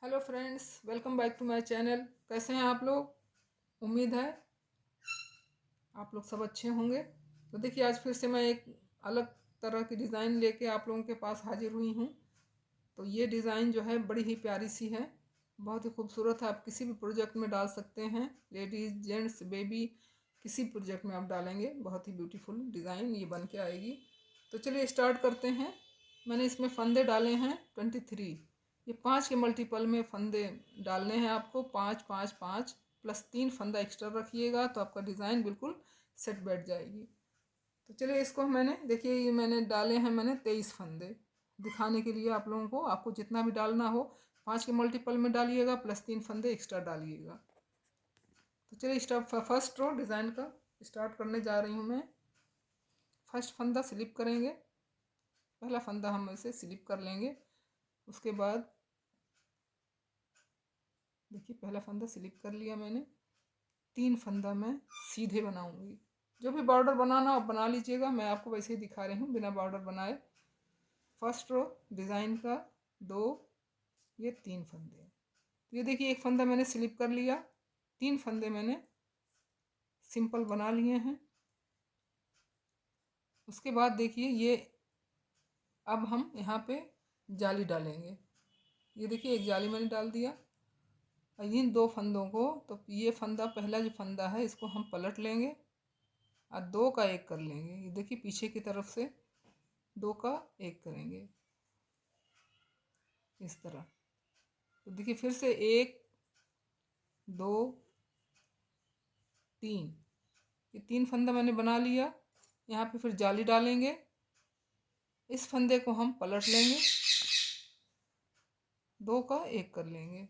Hello friends, welcome back to my channel. कैसे हैं आप लोग? उम्मीद है आप लोग सब अच्छे होंगे। तो देखिए, आज फिर से मैं एक अलग तरह की डिज़ाइन लेके आप लोगों के पास हाजिर हुई हूँ। तो ये डिज़ाइन जो है बड़ी ही प्यारी सी है, बहुत ही खूबसूरत है। आप किसी भी प्रोजेक्ट में डाल सकते हैं, लेडीज़, जेंट्स, बेबी, किसी प्रोजेक्ट में आप डालेंगे बहुत ही ब्यूटीफुल डिज़ाइन ये बन के आएगी। तो चलिए स्टार्ट करते हैं। मैंने इसमें फंदे डाले हैं 23। ये 5 के मल्टीपल में फंदे डालने हैं आपको, 5 5 5 प्लस 3 फंदा एक्स्ट्रा रखिएगा तो आपका डिज़ाइन बिल्कुल सेट बैठ जाएगी। तो चलिए इसको मैंने देखिए, ये मैंने डाले हैं, मैंने 23 फंदे दिखाने के लिए आप लोगों को। आपको जितना भी डालना हो 5 के मल्टीपल में डालिएगा, प्लस 3 फंदे एक्स्ट्रा डालिएगा। तो चलिए स्टार्ट, फर्स्ट रो डिज़ाइन का स्टार्ट करने जा रही हूँ मैं। फर्स्ट फंदा स्लिप करेंगे, पहला फंदा हम इसे स्लिप कर लेंगे। उसके बाद देखिए, पहला फंदा स्लिप कर लिया मैंने। 3 फंदा मैं सीधे बनाऊंगी। जो भी बॉर्डर बनाना हो बना लीजिएगा, मैं आपको वैसे ही दिखा रही हूँ बिना बॉर्डर बनाए। फर्स्ट रो डिज़ाइन का 2, ये 3 फंदे। तो ये देखिए, एक फंदा मैंने स्लिप कर लिया, 3 फंदे मैंने सिंपल बना लिए हैं। उसके बाद देखिए, ये अब हम यहाँ पे जाली डालेंगे। ये देखिए, एक जाली मैंने डाल दिया। और इन 2 फंदों को, तो ये फंदा, पहला जो फंदा है इसको हम पलट लेंगे और 2 का 1 कर लेंगे। ये देखिए, पीछे की तरफ से 2 का 1 करेंगे इस तरह। तो देखिए फिर से 1 2 3, ये 3 फंदा मैंने बना लिया। यहाँ पे फिर जाली डालेंगे, इस फंदे को हम पलट लेंगे, 2 का 1 कर लेंगे।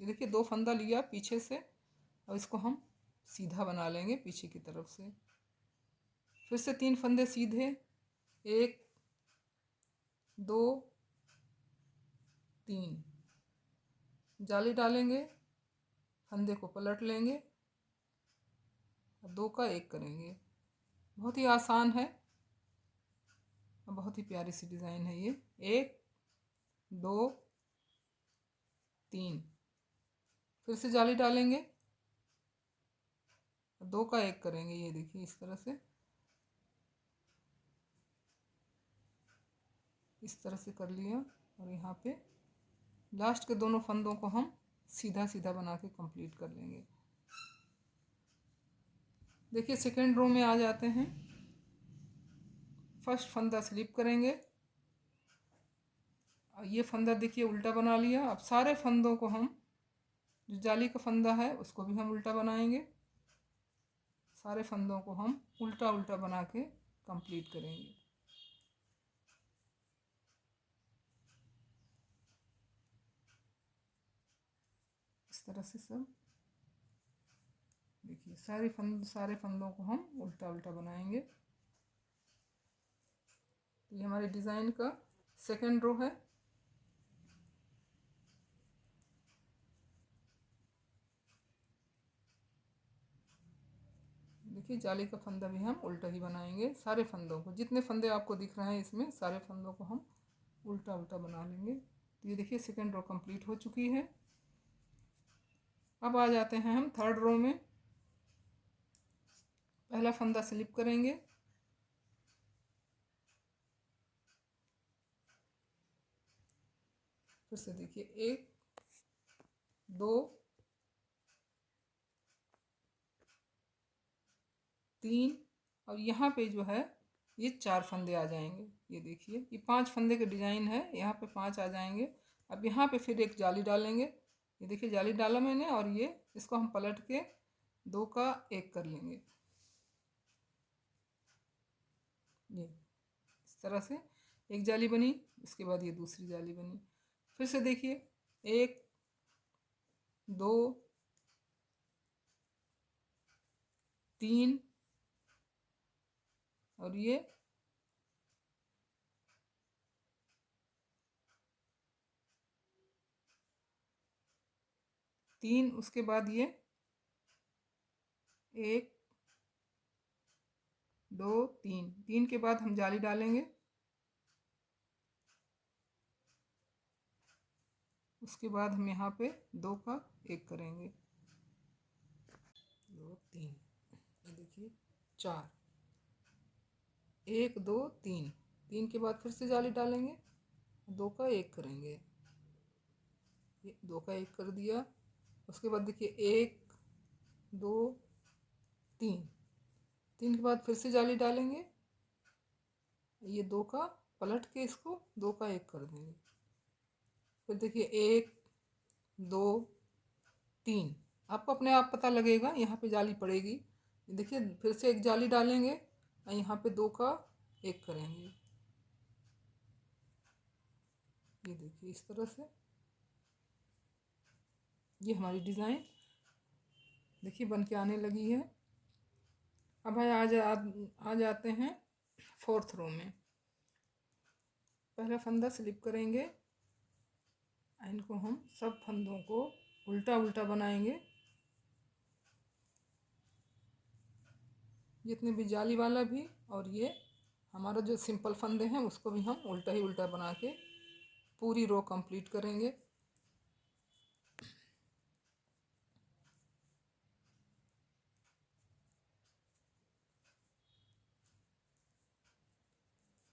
ये देखिए, 2 फंदा लिया पीछे से, और इसको हम सीधा बना लेंगे पीछे की तरफ से। फिर से 3 फंदे सीधे, 1 2 3, जाली डालेंगे, फंदे को पलट लेंगे और 2 का 1 करेंगे। बहुत ही आसान है और बहुत ही प्यारी सी डिज़ाइन है ये। 1 2 3, फिर से जाली डालेंगे, 2 का 1 करेंगे। ये देखिए, इस तरह से, इस तरह से कर लिया। और यहाँ पे लास्ट के दोनों फंदों को हम सीधा सीधा बना के कंप्लीट कर लेंगे। देखिए, सेकेंड रो में आ जाते हैं। फर्स्ट फंदा स्लिप करेंगे और ये फंदा देखिए उल्टा बना लिया। अब सारे फंदों को हम, जो जाली का फंदा है उसको भी हम उल्टा बनाएंगे। सारे फंदों को हम उल्टा उल्टा बना के कंप्लीट करेंगे। इस तरह से सब देखिए, सारे फंदों को हम उल्टा उल्टा बनाएंगे। तो ये हमारे डिज़ाइन का सेकेंड रो है। देखिए, जाली का फंदा भी हम उल्टा ही बनाएंगे। सारे फंदों को, जितने फंदे आपको दिख रहे हैं इसमें, सारे फंदों को हम उल्टा उल्टा बना लेंगे। तो ये देखिए, सेकेंड रो कंप्लीट हो चुकी है। अब आ जाते हैं हम थर्ड रो में। पहला फंदा स्लिप करेंगे, फिर से देखिए, 1 2 3, और यहाँ पे जो है ये 4 फंदे आ जाएंगे। ये देखिए, ये 5 फंदे का डिज़ाइन है, यहाँ पे 5 आ जाएंगे। अब यहाँ पे फिर एक जाली डालेंगे। ये देखिए, जाली डाला मैंने, और ये इसको हम पलट के 2 का 1 कर लेंगे। ये इस तरह से एक जाली बनी, इसके बाद ये दूसरी जाली बनी। फिर से देखिए, 1 2 3, और ये 3, उसके बाद ये 1 2 3, 3 के बाद हम जाली डालेंगे। उसके बाद हम यहाँ पे 2 का 1 करेंगे, 2 3, ये देखिए 4, 1 2 3, 3 के बाद फिर से जाली डालेंगे, 2 का 1 करेंगे, ये 2 का 1 कर दिया। उसके बाद देखिए 1 2 3, 3 के बाद फिर से जाली डालेंगे, ये 2 का पलट के इसको 2 का 1 कर देंगे। फिर देखिए 1 2 3, आपको अपने आप पता लगेगा यहाँ पे जाली पड़ेगी। देखिए फिर से एक जाली डालेंगे और यहाँ पे 2 का 1 करेंगे, ये देखिए इस तरह से। ये हमारी डिज़ाइन देखिए बन के आने लगी है। अब भाई आ जाते हैं 4th रो में। पहला फंदा स्लिप करेंगे, इनको हम सब फंदों को उल्टा उल्टा बनाएंगे, जितने भी जाली वाला भी और ये हमारा जो सिंपल फंदे हैं उसको भी हम उल्टा ही उल्टा बना के पूरी रो कंप्लीट करेंगे।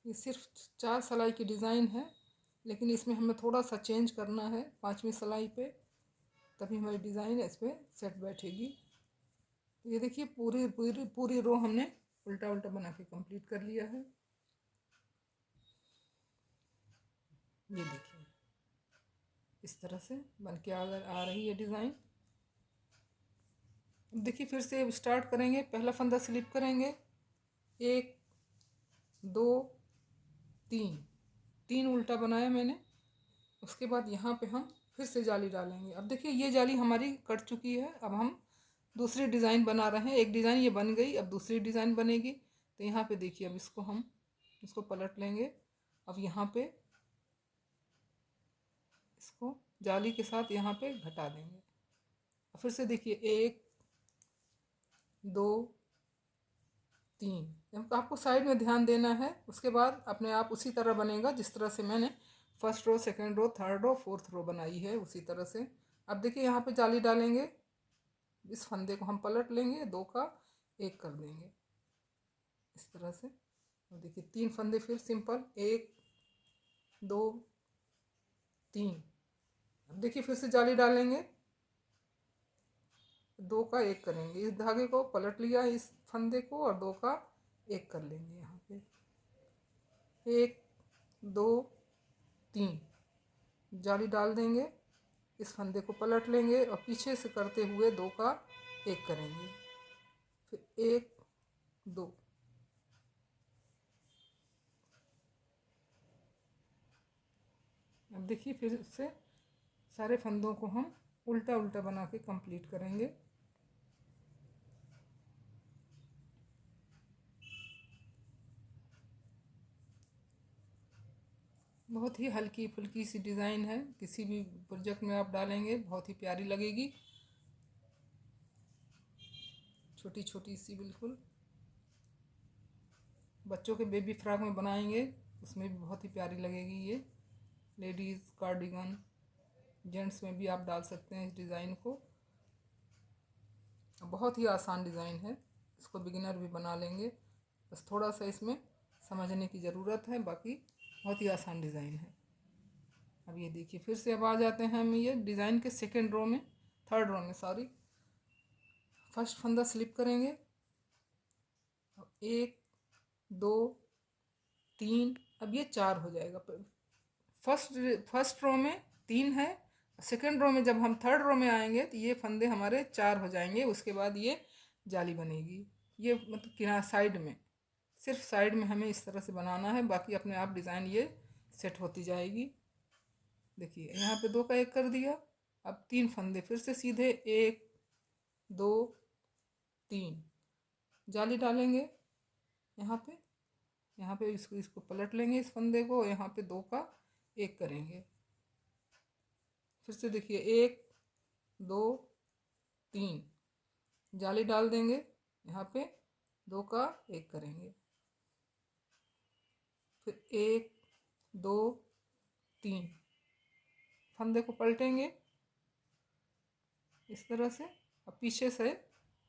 ये सिर्फ 4 सिलाई की डिज़ाइन है, लेकिन इसमें हमें थोड़ा सा चेंज करना है 5वीं सिलाई पे, तभी हमारी डिज़ाइन इस पर सेट बैठेगी। तो ये देखिए पूरी पूरी पूरी रो हमने उल्टा उल्टा बना के कंप्लीट कर लिया है। ये देखिए इस तरह से बन के आ रही है डिज़ाइन। अब देखिए फिर से स्टार्ट करेंगे, पहला फंदा स्लिप करेंगे, 1 2 3, 3 उल्टा बनाया मैंने। उसके बाद यहाँ पे हम फिर से जाली डालेंगे। अब देखिए ये जाली हमारी कट चुकी है, अब हम दूसरी डिज़ाइन बना रहे हैं। एक डिज़ाइन ये बन गई, अब दूसरी डिज़ाइन बनेगी। तो यहाँ पे देखिए अब इसको पलट लेंगे। अब यहाँ पे इसको जाली के साथ यहाँ पे घटा देंगे। फिर से देखिए 1 2 3, आपको साइड में ध्यान देना है। उसके बाद अपने आप उसी तरह बनेगा जिस तरह से मैंने first row, second row, third row, fourth row बनाई है, उसी तरह से। अब देखिए यहाँ पे जाली डालेंगे, इस फंदे को हम पलट लेंगे, 2 का 1 कर देंगे इस तरह से। और देखिए 3 फंदे फिर सिंपल, 1 2 3। अब देखिए फिर से जाली डालेंगे, 2 का 1 करेंगे, इस धागे को पलट लिया इस फंदे को और 2 का 1 कर लेंगे यहाँ पे। 1 2 3, जाली डाल देंगे, इस फंदे को पलट लेंगे और पीछे से करते हुए 2 का 1 करेंगे। फिर 1 2, अब देखिए फिर से सारे फंदों को हम उल्टा उल्टा बना के कंप्लीट करेंगे। बहुत ही हल्की फुल्की सी डिज़ाइन है, किसी भी प्रोजेक्ट में आप डालेंगे बहुत ही प्यारी लगेगी, छोटी छोटी सी बिल्कुल। बच्चों के बेबी फ्रॉक में बनाएंगे उसमें भी बहुत ही प्यारी लगेगी ये। लेडीज़ कार्डिगन, जेंट्स में भी आप डाल सकते हैं इस डिज़ाइन को। बहुत ही आसान डिज़ाइन है, इसको बिगिनर भी बना लेंगे, बस थोड़ा सा इसमें समझने की ज़रूरत है, बाकी बहुत ही आसान डिज़ाइन है। अब ये देखिए फिर से अब आ जाते हैं हम ये डिज़ाइन के थर्ड रो में सॉरी। फर्स्ट फंदा स्लिप करेंगे, 1 2 3, अब ये 4 हो जाएगा। फर्स्ट रो में 3 है, सेकेंड रो में जब हम थर्ड रो में आएंगे तो ये फंदे हमारे 4 हो जाएंगे। उसके बाद ये जाली बनेगी, ये मतलब किनारा साइड में, सिर्फ साइड में हमें इस तरह से बनाना है, बाकी अपने आप डिज़ाइन ये सेट होती जाएगी। देखिए यहाँ पे 2 का 1 कर दिया। अब 3 फंदे फिर से सीधे, 1 2 3, जाली डालेंगे यहाँ पे इसको पलट लेंगे इस फंदे को, यहाँ पे 2 का 1 करेंगे। फिर से देखिए 1 2 3, जाली डाल देंगे, यहाँ पे 2 का 1 करेंगे। फिर 1 2 3, फंदे को पलटेंगे इस तरह से, और पीछे से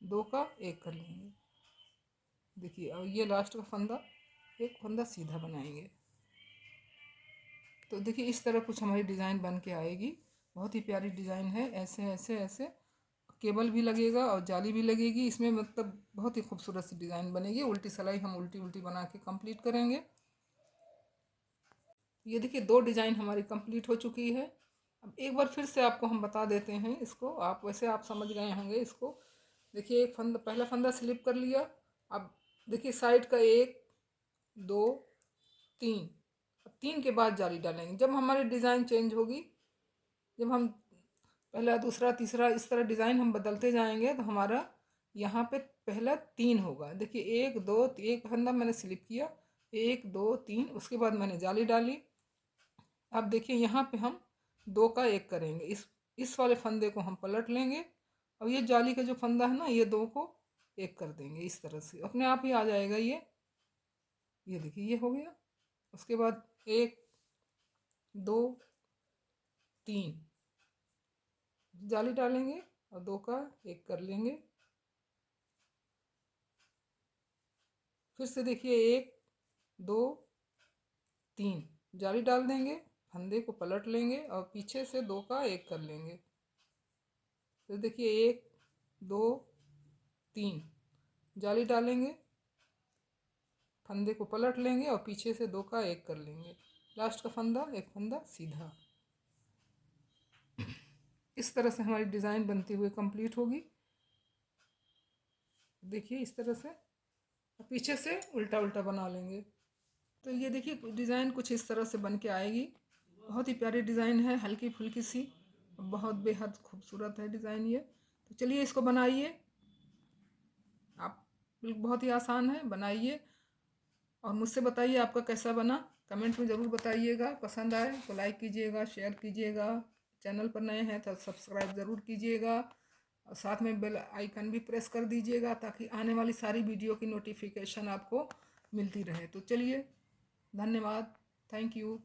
2 का 1 कर लेंगे। देखिए, और ये लास्ट का फंदा, एक फंदा सीधा बनाएंगे। तो देखिए इस तरह कुछ हमारी डिज़ाइन बन के आएगी। बहुत ही प्यारी डिज़ाइन है। ऐसे ऐसे ऐसे केबल भी लगेगा और जाली भी लगेगी इसमें, मतलब बहुत ही खूबसूरत सी डिज़ाइन बनेगी। उल्टी सिलाई हम उल्टी उल्टी बना के कंप्लीट करेंगे। ये देखिए 2 डिज़ाइन हमारी कंप्लीट हो चुकी है। अब एक बार फिर से आपको हम बता देते हैं इसको, आप वैसे आप समझ गए होंगे इसको। देखिए एक फंदा, पहला फंदा स्लिप कर लिया। अब देखिए साइड का 1 2 3, 3 के बाद जाली डालेंगे। जब हमारी डिज़ाइन चेंज होगी, जब हम पहला दूसरा तीसरा इस तरह डिज़ाइन हम बदलते जाएंगे, तो हमारा यहाँ पे पहला 3 होगा। देखिए 1 2, एक फंदा मैंने स्लिप किया, 1 2 3, उसके बाद मैंने जाली डाली। अब देखिए यहाँ पे हम 2 का 1 करेंगे। इस वाले फंदे को हम पलट लेंगे, और ये जाली का जो फंदा है ना, ये 2 को 1 कर देंगे। इस तरह से अपने आप ही आ जाएगा ये देखिए ये हो गया। उसके बाद 1 2 3 जाली डालेंगे और 2 का 1 कर लेंगे। फिर से देखिए 1 2 3 जाली डाल देंगे, फंदे को पलट लेंगे और पीछे से 2 का 1 कर लेंगे। फिर देखिए 1 2 3 जाली डालेंगे, फंदे को पलट लेंगे और पीछे से 2 का 1 कर लेंगे। लास्ट का फंदा, एक फंदा सीधा। इस तरह से हमारी डिज़ाइन बनती हुई कंप्लीट होगी। देखिए इस तरह से, पीछे से उल्टा उल्टा बना लेंगे। तो ये देखिए डिज़ाइन कुछ इस तरह से बन के आएगी। बहुत ही प्यारी डिज़ाइन है, हल्की फुल्की सी, बहुत बेहद खूबसूरत है डिज़ाइन ये। तो चलिए इसको बनाइए आप, बहुत ही आसान है, बनाइए और मुझसे बताइए आपका कैसा बना। कमेंट में ज़रूर बताइएगा। पसंद आए तो लाइक कीजिएगा, शेयर कीजिएगा। चैनल पर नए हैं तो सब्सक्राइब ज़रूर कीजिएगा, और साथ में बेल आइकन भी प्रेस कर दीजिएगा, ताकि आने वाली सारी वीडियो की नोटिफिकेशन आपको मिलती रहे। तो चलिए, धन्यवाद, थैंक यू।